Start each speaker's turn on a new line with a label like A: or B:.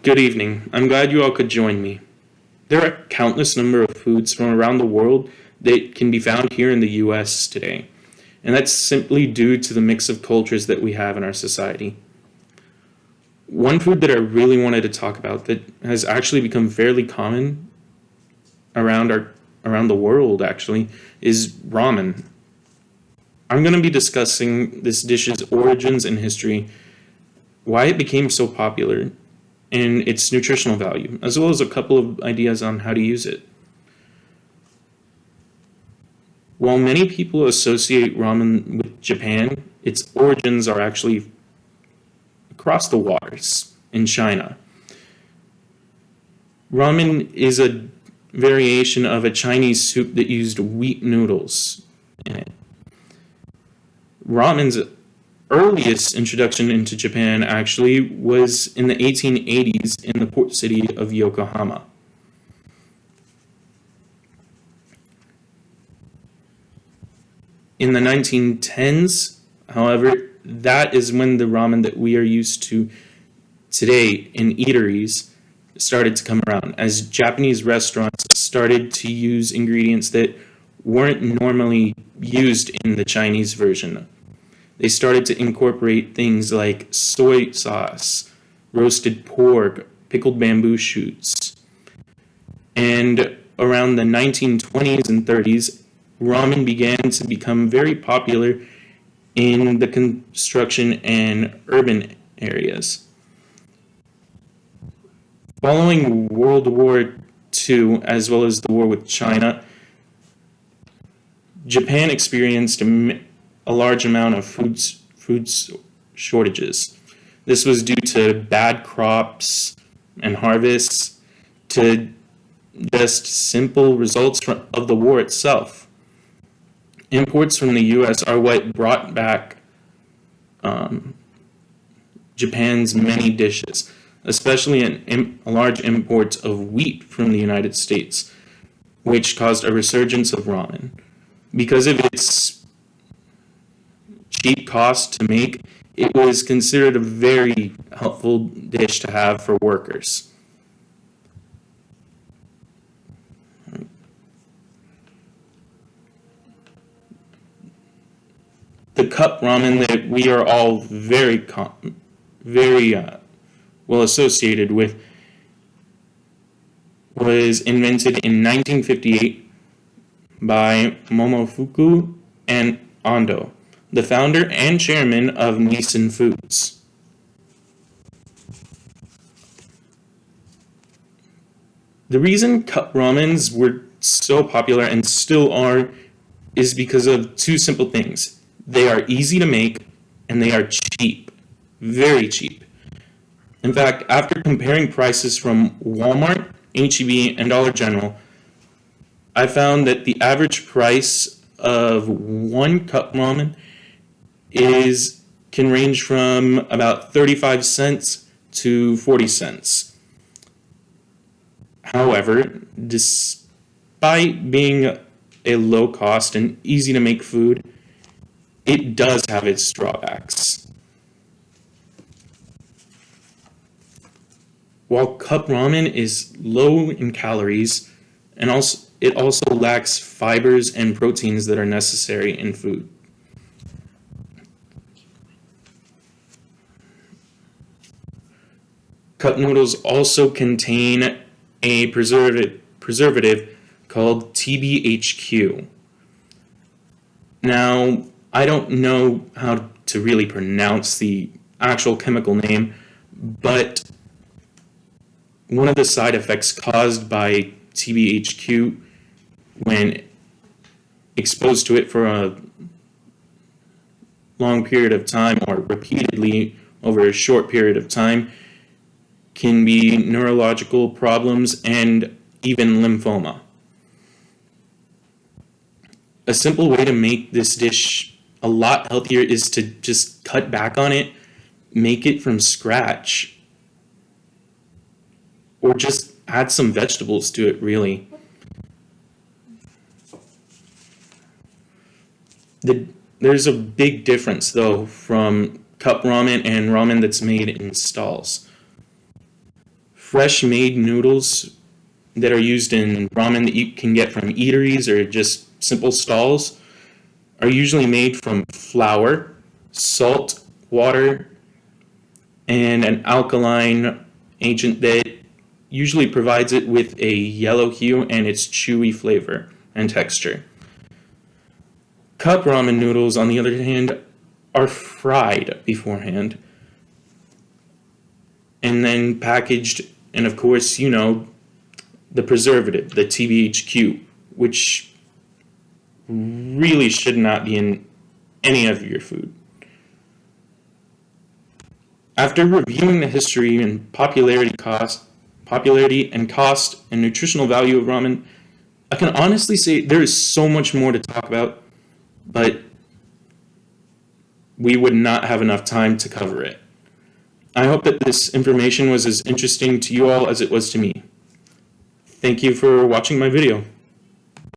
A: Good evening. I'm glad you all could join me. There are a countless number of foods from around the world that can be found here in the US today, and that's simply due to the mix of cultures that we have in our society. One food that I really wanted to talk about that has actually become fairly common around our around the world actually is ramen. I'm going to be discussing this dish's origins and history, why it became so popular, and its nutritional value, as well as a couple of ideas on how to use it. While many people associate ramen with Japan, its origins are actually across the waters in China. Ramen is a variation of a Chinese soup that used wheat noodles in it. Ramen's earliest introduction into Japan actually was in the 1880s in the port city of Yokohama. In the 1910s, however, that is when the ramen that we are used to today in eateries started to come around, as Japanese restaurants started to use ingredients that weren't normally used in the Chinese version. They started to incorporate things like soy sauce, roasted pork, pickled bamboo shoots. And around the 1920s and 30s, ramen began to become very popular in the construction and urban areas. Following World War II, as well as the war with China, Japan experienced a large amount of food shortages. This was due to bad crops and harvests, to just simple results of the war itself. Imports from the US are what brought back Japan's many dishes, especially a large import of wheat from the United States, which caused a resurgence of ramen. Because of its cheap cost to make, it was considered a very helpful dish to have for workers. The cup ramen that we are all very well associated with was invented in 1958 by Momofuku and Ando, the founder and chairman of Nissin Foods. The reason cup ramens were so popular and still are is because of two simple things. They are easy to make and they are cheap, very cheap. In fact, after comparing prices from Walmart, H-E-B, and Dollar General, I found that the average price of one cup ramen can range from about 35 cents to 40 cents. However, despite being a low cost and easy to make food, it does have its drawbacks. While cup ramen is low in calories, and it also lacks fibers and proteins that are necessary in food. Cup noodles also contain a preservative called TBHQ. Now, I don't know how to really pronounce the actual chemical name, but one of the side effects caused by TBHQ when exposed to it for a long period of time or repeatedly over a short period of time can be neurological problems and even lymphoma. A simple way to make this dish a lot healthier is to just cut back on it, make it from scratch, or just add some vegetables to it, really. There's a big difference, though, from cup ramen and ramen that's made in stalls. fresh made noodles that are used in ramen that you can get from eateries or just simple stalls are usually made from flour, salt, water, and an alkaline agent that usually provides it with a yellow hue and its chewy flavor and texture. Cup ramen noodles, on the other hand, are fried beforehand and then packaged, and of course, the preservative, the TBHQ, which really should not be in any of your food. After reviewing the history and popularity and cost and nutritional value of ramen, I can honestly say there is so much more to talk about, but we would not have enough time to cover it. I hope that this information was as interesting to you all as it was to me. Thank you for watching my video.